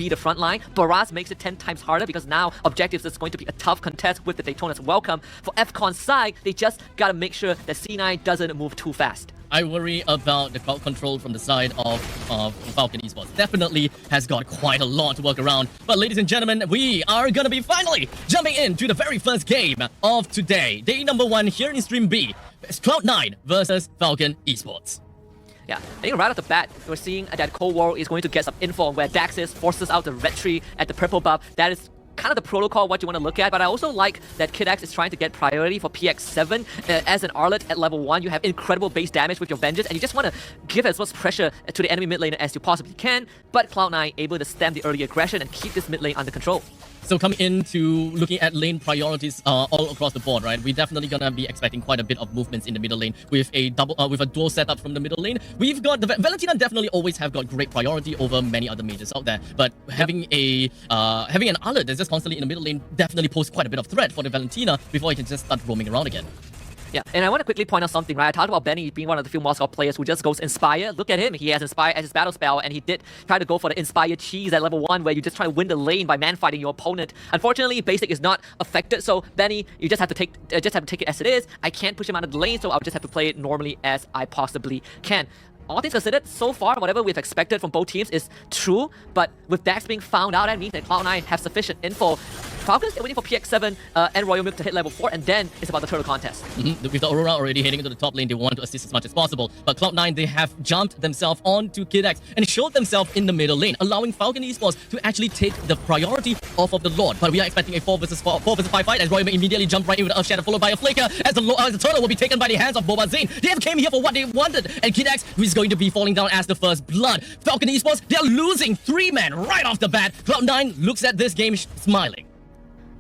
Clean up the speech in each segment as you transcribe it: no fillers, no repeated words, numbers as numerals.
be the front line. Baraz makes it 10 times harder because now objectives is going to be a tough contest with the Daytona's welcome. For FCon's side, they just gotta make sure that C9 doesn't move too fast. I worry about the crowd control from the side of Falcon Esports. Definitely has got quite a lot to work around. But ladies and gentlemen, we are going to be finally jumping into the very first game of today. Day number 1 here in Stream B. It's Cloud9 versus Falcon Esports. Yeah, I think right off the bat, we're seeing that Cold War is going to get some info on where Dax is, forces out the red tree at the purple buff. That is kind of the protocol, what you want to look at, but I also like that KidX is trying to get priority for PX7. As an Arlet at level 1, you have incredible base damage with your Vengeance, and you just want to give as much pressure to the enemy mid lane as you possibly can, but Cloud9 able to stem the early aggression and keep this mid lane under control. So coming into looking at lane priorities all across the board, right? We're definitely gonna be expecting quite a bit of movements in the middle lane with a dual setup from the middle lane. We've got the Valentina definitely always have got great priority over many other mages out there, but having an Arlet that's just constantly in the middle lane definitely poses quite a bit of threat for the Valentina before he can just start roaming around again. Yeah, and I want to quickly point out something, right? I talked about Benny being one of the few Moscow players who just goes Inspire. Look at him. He has Inspire as his battle spell, and he did try to go for the Inspire cheese at level 1, where you just try to win the lane by man-fighting your opponent. Unfortunately, Basic is not affected, so Benny, you just have to take it as it is. I can't push him out of the lane, so I'll just have to play it normally as I possibly can. All things considered, so far, whatever we've expected from both teams is true, but with Dax being found out, that means that Cloud9 have sufficient info. Falcons are waiting for PX7 and Royal Milk to hit level 4, and then it's about the turtle contest. With the Aurora already heading into the top lane, they want to assist as much as possible. But Cloud9, they have jumped themselves onto KidX and showed themselves in the middle lane, allowing Falcon Esports to actually take the priority off of the Lord. But we are expecting a 4 versus 5 fight as Royal Milk immediately jump right in with Earth Shatter, followed by a Flicker, as the turtle will be taken by the hands of Boba Zane. They have came here for what they wanted, and KidX is going to be falling down as the first blood. Falcon Esports, they're losing 3 men right off the bat. Cloud9 looks at this game smiling.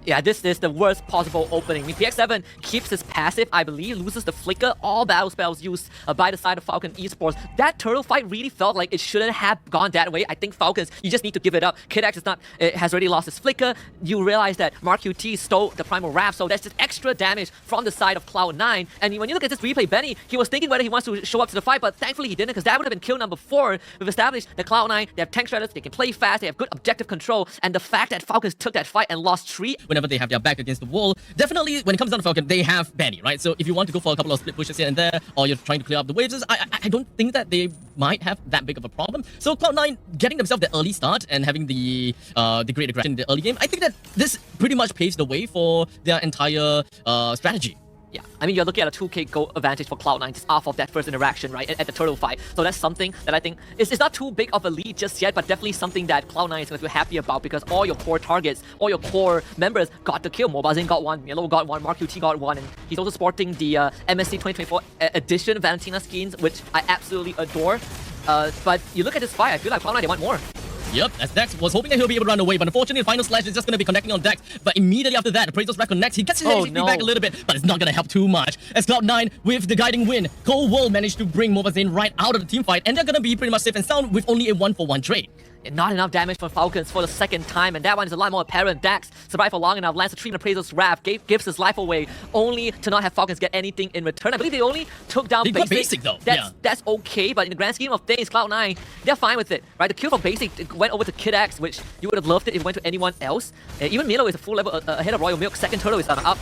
Yeah, this is the worst possible opening. I mean, PX7 keeps his passive, I believe, loses the flicker, all battle spells used by the side of Falcon Esports. That turtle fight really felt like it shouldn't have gone that way. I think Falcons, you just need to give it up. KidX is not, has already lost his flicker. You realize that Mark QT stole the Primal Wrath, so that's just extra damage from the side of Cloud9. And when you look at this replay, Benny, he was thinking whether he wants to show up to the fight, but thankfully he didn't, because that would have been kill number 4. We've established that Cloud9, they have tank shredders, they can play fast, they have good objective control, and the fact that Falcons took that fight and lost 3. Whenever they have their back against the wall, definitely when it comes down to Falcon, they have Benny, right? So if you want to go for a couple of split pushes here and there, or you're trying to clear up the waves, I don't think that they might have that big of a problem. So Cloud9 getting themselves the early start and having the great aggression in the early game, I think that this pretty much paves the way for their entire strategy. Yeah, I mean, you're looking at a 2k gold advantage for Cloud9 just off of that first interaction, right, at the turtle fight. So that's something that I think is not too big of a lead just yet, but definitely something that Cloud9 is going to feel happy about, because all your core targets, all your core members got the kill. Mobazin got 1, Milo got 1, Mark QT got 1, and he's also sporting the MSC 2024 edition Valentina skins, which I absolutely adore. But you look at this fight, I feel like Cloud9, they want more. Yep, as Dex was hoping that he'll be able to run away, but unfortunately the final slash is just going to be connecting on Dex. But immediately after that, Appraisal's Wrath connects, he gets his HP back a little bit, but it's not going to help too much. As Cloud9 with the guiding win, Cold World managed to bring Mobazin right out of the team fight, and they're going to be pretty much safe and sound with only a 1-for-1 trade. Not enough damage from Falcons for the second time, and that one is a lot more apparent. Dax survived for long enough, lands a 3 Appraisal's Wrath, gives his life away, only to not have Falcons get anything in return. I believe they only took down Basic. Basic though. That's okay, but in the grand scheme of things, Cloud9, they're fine with it, right? The kill from Basic went over to KidX, which you would have loved it if it went to anyone else. Even Milo is a full level ahead of Royal Milk. Second turtle is up.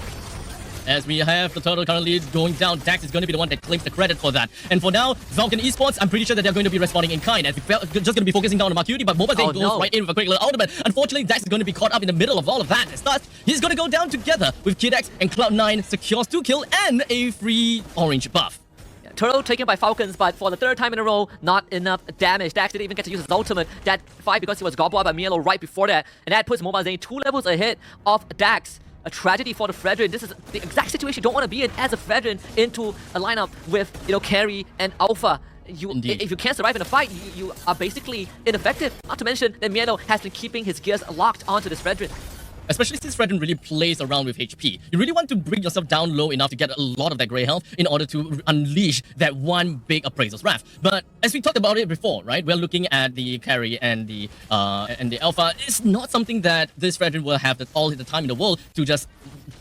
As we have the turtle currently going down, Dax is going to be the one that claims the credit for that. And for now, Falcon Esports, I'm pretty sure that they're going to be responding in kind, as we're just going to be focusing down on Mark QT, but Mobazin goes right in with a quick little ultimate. Unfortunately, Dax is going to be caught up in the middle of all of that. As thus, he's going to go down together with KidX, and Cloud9 secures 2 kills and a free orange buff. Turtle taken by Falcons, but for the 3rd time in a row, not enough damage. Dax didn't even get to use his ultimate that fight because he was gobbled by Mielo right before that, and that puts Mobazin 2 levels ahead of Dax. A tragedy for the Fredrin. This is the exact situation you don't want to be in as a Fredrin into a lineup with, Carry and Alpha. If you can't survive in a fight, you are basically ineffective. Not to mention that Mielo has been keeping his gears locked onto this Fredrin. Especially since Fredrin really plays around with HP. You really want to bring yourself down low enough to get a lot of that grey health in order to unleash that one big Appraisal's Wrath. But as we talked about it before, right? We're looking at the carry and the Alpha. It's not something that this Fredrin will have all the time in the world to just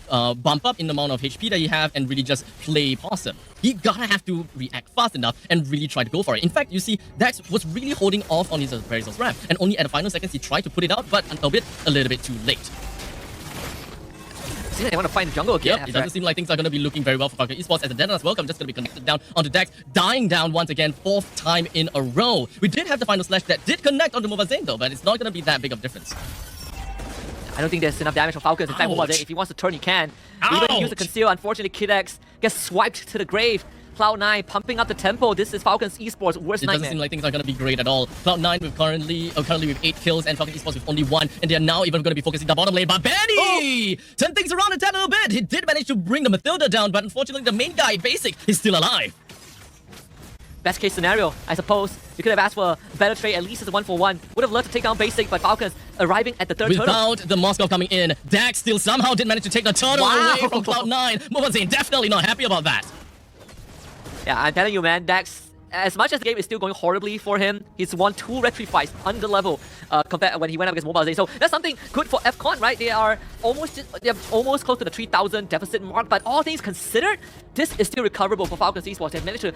bump up in the amount of HP that you have and really just play possum. He gotta have to react fast enough and really try to go for it. In fact, you see, Dax was really holding off on his Peristal's ramp, and only at the final seconds he tried to put it out, but a little bit too late. Seems like they want to find the jungle again. Yep, it doesn't seem like things are going to be looking very well for Falcon Esports, as the Deadlands Welcome just going to be connected down onto Dax, dying down once again, 4th time in a row. We did have the final slash that did connect onto Mobazane though, but it's not going to be that big of a difference. I don't think there's enough damage for Falcons. In fact, Mobazane, if he wants to turn, he can. Even use the conceal. Unfortunately, Kidex gets swiped to the grave. Cloud9 pumping up the tempo. This is Falcons Esports' worst nightmare. It doesn't seem like things are going to be great at all. Cloud9 with currently with 8 kills and Falcon Esports with only 1, and they are now even going to be focusing the bottom lane. But Benny turned things around a tad little bit. He did manage to bring the Mathilda down, but unfortunately the main guy, Basic, is still alive. Best case scenario, I suppose. You could have asked for a better trade, at least as a 1-for-1. Would have loved to take down Basic, but Falcons arriving at the third turtle. Without the Moskov coming in, Dax still somehow did manage to take the turtle away from Cloud9. Mobazane definitely not happy about that. Yeah, I'm telling you, man, Dax, as much as the game is still going horribly for him, he's won 2 retry fights under level compared when he went up against Mobile. So that's something good for FCon, right? They're almost close to the 3,000 deficit mark, but all things considered, this is still recoverable for Falcons Esports. They've managed to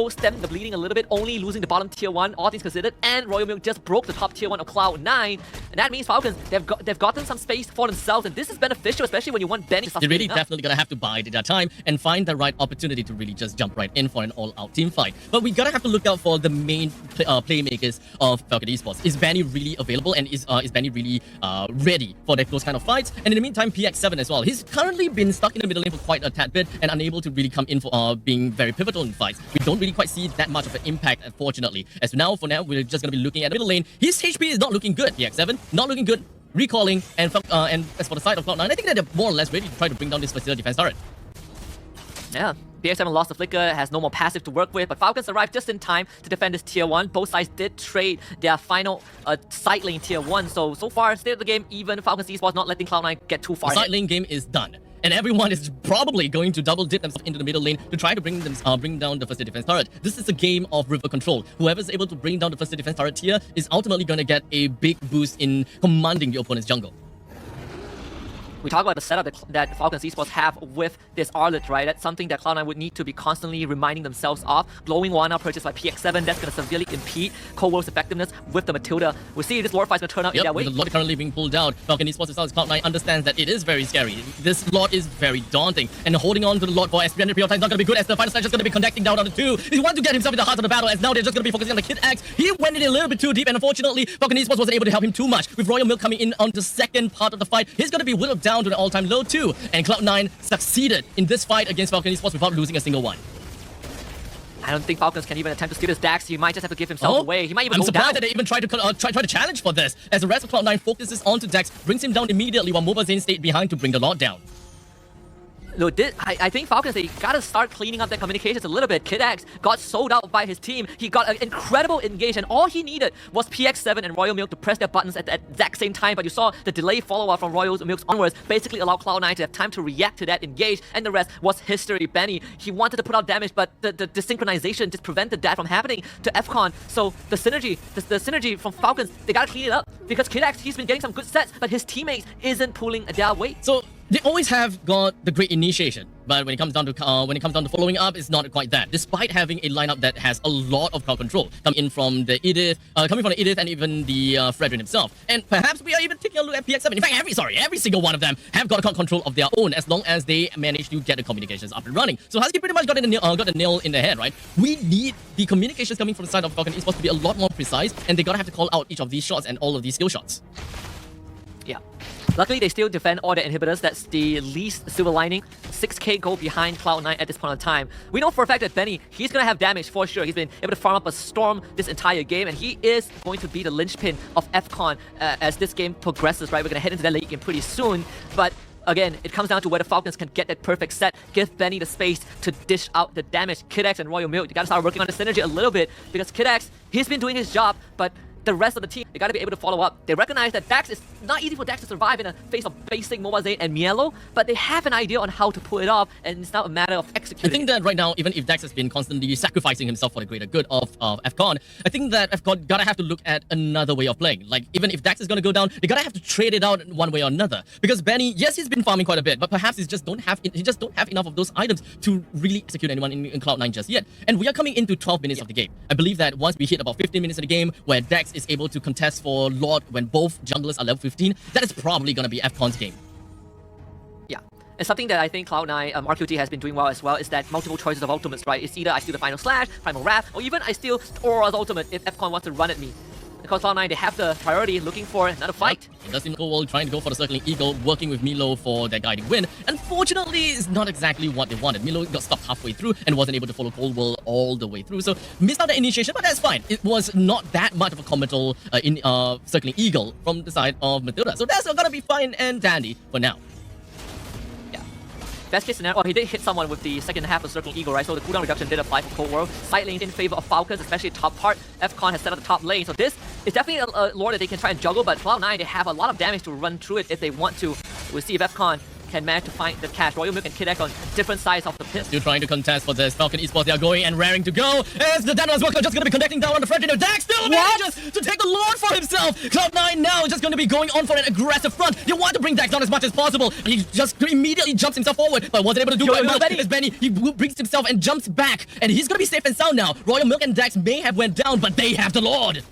stem the bleeding a little bit, only losing the bottom tier 1, all things considered, and Royal Milk just broke the top tier 1 of Cloud9, and that means Falcons, they've gotten some space for themselves, and this is beneficial, especially when you want Benny to start. They're really definitely gonna have to bide their time and find the right opportunity to really just jump right in for an all-out team fight. But we gotta have to look out for the main playmakers of Falcon Esports. Is Benny really available, and is Benny really ready for those kind of fights? And in the meantime, PX7 as well. He's currently been stuck in the middle lane for quite a tad bit and unable to really come in for being very pivotal in fights. We don't really quite see that much of an impact, unfortunately. As for now, we're just going to be looking at the middle lane. His HP is not looking good. PX7 not looking good. Recalling, and as for the side of Cloud9, I think that they're more or less ready to try to bring down this facility defense turret. Yeah, PX7 lost the flicker, has no more passive to work with, but Falcons arrived just in time to defend this tier 1. Both sides did trade their final side lane tier 1, so far, state of the game, even Falcons Esports not letting Cloud9 get too far. The side lane game is done, and everyone is probably going to double dip themselves into the middle lane to try to bring down the first defense turret. This is a game of river control. Whoever's able to bring down the first defense turret here is ultimately going to get a big boost in commanding the opponent's jungle. We talk about the setup that Falcons Esports have with this Arlet, right? That's something that Cloud9 would need to be constantly reminding themselves of. Glowing Wana purchased by PX7, that's going to severely impede Cold War's effectiveness with the Matilda. We'll see if this Lord fight's going to turn out in that way. With the Lord currently being pulled out, Falcon Esports as well as Cloud9 understands that it is very scary. This Lord is very daunting, and holding on to the Lord for as period of time is not going to be good, as the final slash is going to be connecting down on the 2. He wants to get himself in the heart of the battle, as now they're just going to be focusing on the Kid X. He went in a little bit too deep, and unfortunately, Falcon Esports wasn't able to help him too much. With Royal Milk coming in on the second part of the fight, he's going to be whittled down to an all-time low too, and Cloud9 succeeded in this fight against Falcon Esports without losing a single one. I don't think Falcons can even attempt to steal this Dax. He might just have to give himself away. He might even I'm go surprised down. that they even try to challenge for this, as the rest of Cloud9 focuses onto Dax, brings him down immediately while Mobazane stayed behind to bring the Lord down. Look, I think Falcons, they gotta start cleaning up their communications a little bit. Kid X got sold out by his team. He got an incredible engage, and all he needed was PX7 and Royal Milk to press their buttons at the exact same time. But you saw the delay follow-up from Royal Milk's onwards basically allowed Cloud9 to have time to react to that engage, and the rest was history. Benny, he wanted to put out damage, but the synchronization just prevented that from happening to FCon. So the synergy from Falcons, they gotta clean it up, because Kid X, he's been getting some good sets, but his teammates isn't pulling their weight. So they always have got the great initiation, but when it comes down to following up, it's not quite that. Despite having a lineup that has a lot of crowd control coming from the Edith, and even the Fredrin himself, and perhaps we are even taking a look at PX7. In fact, every single one of them have got crowd control of their own, as long as they manage to get the communications up and running. So Husky pretty much got the nail in the head, right? We need the communications coming from the side of Falcon Esports to be a lot more precise, and they gotta have to call out each of these shots and all of these skill shots. Yeah. Luckily, they still defend all their inhibitors. That's the least silver lining. 6k gold behind Cloud9 at this point in time. We know for a fact that Benny, he's going to have damage for sure. He's been able to farm up a storm this entire game, and he is going to be the linchpin of FCon as this game progresses, right? We're going to head into that late game pretty soon, but again, it comes down to whether Falcons can get that perfect set, give Benny the space to dish out the damage. Kid X and Royal Milk, you gotta start working on the synergy a little bit, because Kid X, he's been doing his job, but the rest of the team, they got to be able to follow up. They recognize that Dax is not easy for Dax to survive in a face of basic Mobazane and Mielo, but they have an idea on how to pull it off, and it's now a matter of executing. I think that right now, even if Dax has been constantly sacrificing himself for the greater good of FCON, I think that FCON gotta have to look at another way of playing. Like, even if Dax is gonna go down, they gotta have to trade it out one way or another. Because Benny, yes, he's been farming quite a bit, but perhaps he just don't have enough of those items to really execute anyone in Cloud9 just yet. And we are coming into 12 minutes of the game. I believe that once we hit about 15 minutes of the game, where Dax is able to contest for Lord when both junglers are level 15, that is probably gonna be FCON's game. Yeah. And something that I think Cloud9, RQT has been doing well as well is that multiple choices of ultimates, right? It's either I steal the Final Slash, Primal Wrath, or even I steal Aura's ultimate if FCON wants to run at me. Because Cloud9, they have the priority looking for another fight. It does seem Cowell trying to go for the Circling Eagle, working with Milo for their guiding win. Unfortunately, it's not exactly what they wanted. Milo got stopped halfway through and wasn't able to follow Cowell all the way through. So missed out the initiation, but that's fine. It was not that much of a committal Circling Eagle from the side of Matilda. So that's gonna be fine and dandy for now. Best case scenario, well, he did hit someone with the second half of Circling Eagle, right? So the cooldown reduction did apply for Cold World. Side lanes in favor of Falcons, especially top part. FCON has set up the top lane. So this is definitely a lore that they can try and juggle, but Cloud9, they have a lot of damage to run through it if they want to. We'll see if FCON can manage to find the cash. Royal Milk and Kid X on different sides of the pit. Still trying to contest for this. Falcon Esports, they are going and raring to go. As the Dano's worker just going to be connecting down on the front end. Dax still manages to take the Lord for himself. Cloud9 now just going to be going on for an aggressive front. They want to bring Dax down as much as possible. He just immediately jumps himself forward, but wasn't able to do very much. As Benny, he brings himself and jumps back. And he's going to be safe and sound now. Royal Milk and Dax may have went down, but they have the Lord.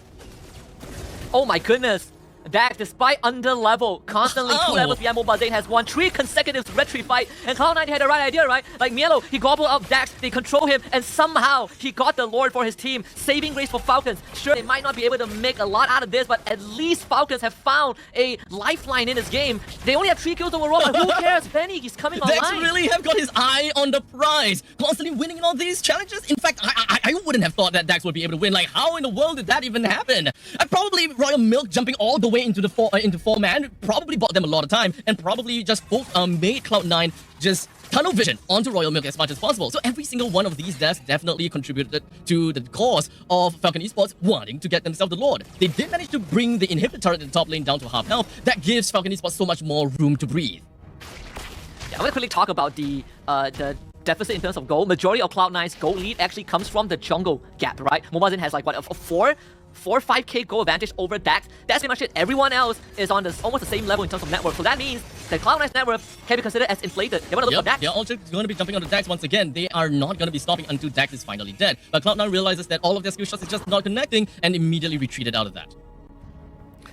Oh my goodness. Dax, despite under level, constantly 2 levels behind Mobazane, has won 3 consecutive red tree fight, and Cloud9 had the right idea, right? Like Mielo, he gobbled up Dax, they control him, and somehow he got the Lord for his team, saving grace for Falcons. Sure, they might not be able to make a lot out of this, but at least Falcons have found a lifeline in this game. They only have 3 kills overall, but who cares? Benny, he's coming online. Dax really have got his eye on the prize, constantly winning in all these challenges. In fact, I wouldn't have thought that Dax would be able to win. Like, how in the world did that even happen? Probably Royal Milk jumping all the way into the four-man probably bought them a lot of time, and probably just made Cloud9 just tunnel vision onto Royal Milk as much as possible. So every single one of these deaths definitely contributed to the cause of Falcon Esports wanting to get themselves the Lord. They did manage to bring the inhibitor turret in the top lane down to half health. That gives Falcon Esports so much more room to breathe. Yeah, I'm gonna quickly talk about the deficit in terms of gold. Majority of Cloud9's gold lead actually comes from the jungle gap, right? Mobazane has like what, a 4-5k goal advantage over Dax. That's pretty much it. Everyone else is on almost the same level in terms of net worth. So that means that Cloud9's net worth can be considered as inflated. They want to look for Dax. They're also going to be jumping on the Dax once again. They are not going to be stopping until Dax is finally dead. But Cloud9 realizes that all of their skill shots is just not connecting and immediately retreated out of that.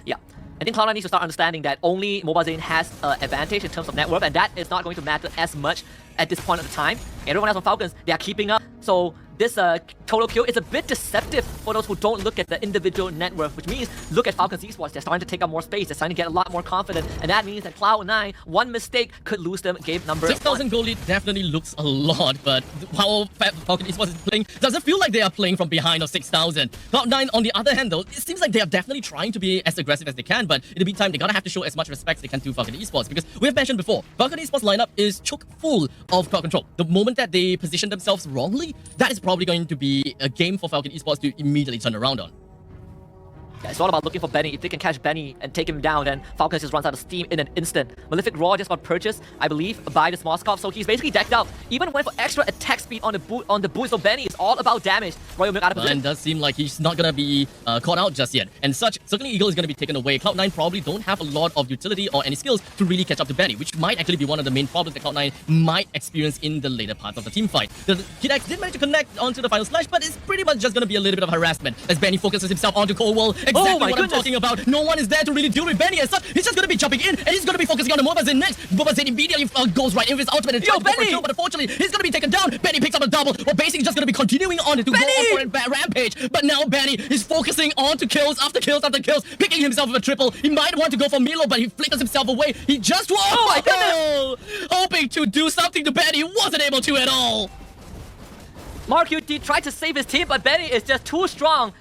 Yeah. I think Cloud9 needs to start understanding that only Mobazane has an advantage in terms of net worth, and that is not going to matter as much at this point of the time. Everyone else on Falcons, they are keeping up. So this total kill is a bit deceptive for those who don't look at the individual net worth, which means look at Falcon Esports. They're starting to take up more space. They're starting to get a lot more confident, and that means that Cloud9, one mistake could lose them game number 6,000 gold lead definitely looks a lot, but how Falcon Esports is playing doesn't feel like they are playing from behind of 6,000. Cloud9, on the other hand, though, it seems like they are definitely trying to be as aggressive as they can, but in the meantime, they gotta have to show as much respect as they can to Falcon Esports, because we have mentioned before, Falcon Esports lineup is chock full of crowd control. The moment that they position themselves wrongly, that is probably going to be a game for Falcon Esports to immediately turn around on. Yeah, it's all about looking for Benny. If they can catch Benny and take him down, then Falcons just runs out of steam in an instant. Malefic Raw just got purchased, I believe, by the Smoskov, so he's basically decked out. Even went for extra attack speed on the boost, so Benny is all about damage. Royal Milk out of position. And does seem like he's not gonna be caught out just yet. And certainly Eagle is gonna be taken away. Cloud9 probably don't have a lot of utility or any skills to really catch up to Benny, which might actually be one of the main problems that Cloud9 might experience in the later parts of the team fight. The Kid X did manage to connect onto the final slash, but it's pretty much just gonna be a little bit of harassment as Benny focuses himself onto Cowell. Exactly what I'm talking about. No one is there to really deal with Benny as such. He's just gonna be jumping in and he's gonna be focusing on the Mobazane next. Mobazane immediately goes right in with his ultimate and tries to go for a kill, but unfortunately he's gonna be taken down. Benny picks up a double. Well, basically just gonna be continuing on to go on for a rampage. But now Benny is focusing on to kills after kills after kills, picking himself with a triple. He might want to go for Milo, but he flickers himself away. He just hoping to do something to Benny, wasn't able to at all. MarQT tried to save his team, but Benny is just too strong.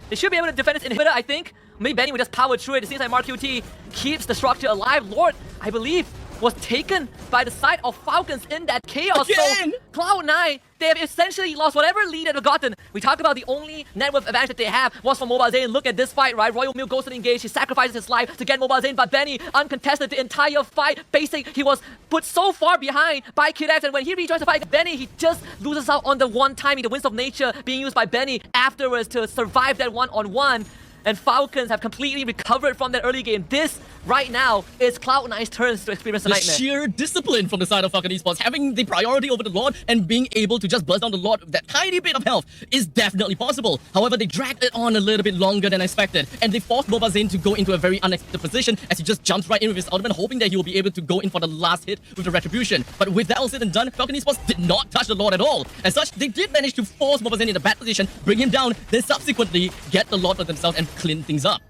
They should be able to defend this inhibitor, I think. Maybe Benny would just power through it. It seems like MarQT keeps the structure alive. Lord, I believe, was taken by the side of Falcons in that chaos. Again! So Cloud9, they have essentially lost whatever lead they've gotten. We talked about the only net worth advantage that they have was from Mobile Zane. Look at this fight, right? Royal Milk goes to the engage. He sacrifices his life to get Mobile Zane, but Benny uncontested the entire fight. Basic, he was put so far behind by Kid X, and when he rejoins the fight, Benny, he just loses out on the one timing, the Winds of Nature being used by Benny afterwards to survive that one-on-one. And Falcons have completely recovered from that early game. This, right now, is Cloud9's turns to experience the nightmare. Sheer discipline from the side of Falcon Esports, having the priority over the Lord and being able to just burst down the Lord with that tiny bit of health is definitely possible. However, they dragged it on a little bit longer than expected, and they forced Mobile Zane to go into a very unexpected position as he just jumps right in with his ultimate, hoping that he will be able to go in for the last hit with the Retribution. But with that all said and done, Falcon Esports did not touch the Lord at all. As such, they did manage to force Mobile Zane in a bad position, bring him down, then subsequently get the Lord for themselves and clean things up.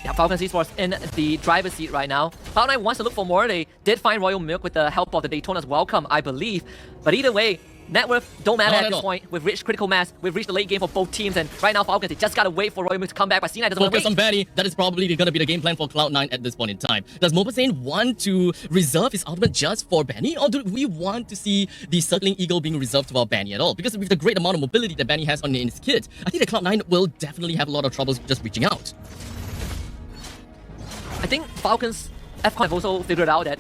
Yeah, Falcon Esports in the driver's seat right now. Cloud9 wants to look for more. They did find Royal Milk with the help of the Daytona's Welcome, I believe. But either way, net worth don't matter at this point. We've reached critical mass. We've reached the late game for both teams. And right now, Falcons, they just gotta wait for Royal Milk to come back. But C9 doesn't want to wait. Focus on Benny. That is probably going to be the game plan for Cloud9 at this point in time. Does Mobile Zane want to reserve his ultimate just for Benny? Or do we want to see the Circling Eagle being reserved to our Benny at all? Because with the great amount of mobility that Benny has on his kit, I think that Cloud9 will definitely have a lot of troubles just reaching out. I think Falcons FCON have also figured out that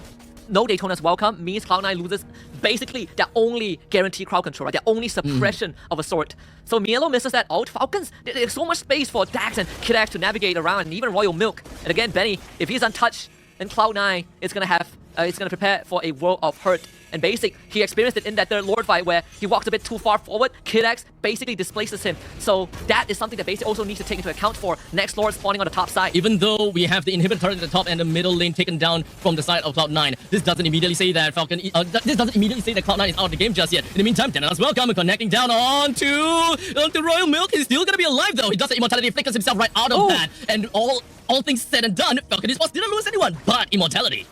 no Daytona's Welcome means Cloud9 loses basically their only guaranteed crowd control, right? Their only suppression of a sort. So Mielo misses that out. Falcons, there's so much space for Dax and Kid X to navigate around, and even Royal Milk. And again, Benny, if he's untouched, then Cloud9 is gonna have, it's gonna prepare for a world of hurt. And Basic, he experienced it in that third Lord fight where he walked a bit too far forward. Kid X basically displaces him. So that is something that Basic also needs to take into account for next Lord spawning on the top side. Even though we have the inhibitor turret at the top and the middle lane taken down from the side of Cloud9, this doesn't immediately say that Cloud9 is out of the game just yet. In the meantime, Dana's Welcome connecting down onto Royal Milk. He's still gonna be alive though. He does the immortality, flickers himself right out of that. And all things said and done, Falcon Esports didn't lose anyone but immortality.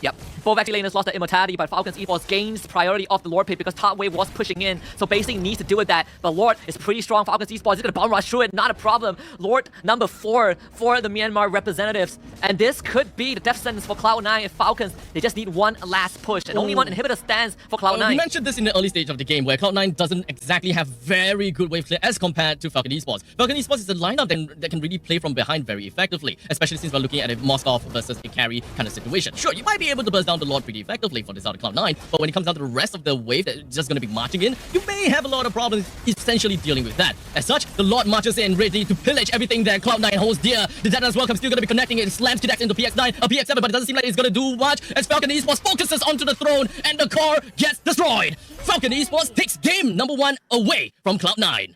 Yep. Both actually laners lost their immortality, but Falcons Esports gains priority off the Lord pick because top wave was pushing in. So Basic needs to deal with that. But Lord is pretty strong. Falcons Esports is going to bomb rush through it. Not a problem. Lord number 4 for the Myanmar representatives. And this could be the death sentence for Cloud9 if Falcons, they just need one last push. And only one inhibitor stands for Cloud9. We mentioned this in the early stage of the game where Cloud9 doesn't exactly have very good wave clear as compared to Falcon Esports. Falcon Esports is a lineup that can really play from behind very effectively, especially since we're looking at a Moskov versus a carry kind of situation. Sure, you might be able to burst down the Lord pretty effectively for this out of Cloud9, but when it comes down to the rest of the wave that's just going to be marching in, you may have a lot of problems essentially dealing with that. As such, the Lord marches in ready to pillage everything that Cloud9 holds dear. The Dana's Welcome still going to be connecting it, slams Kid X into PX9, a PX7, but it doesn't seem like it's going to do much as Falcon Esports focuses onto the throne and the core gets destroyed. Falcon Esports takes game number 1 away from Cloud9.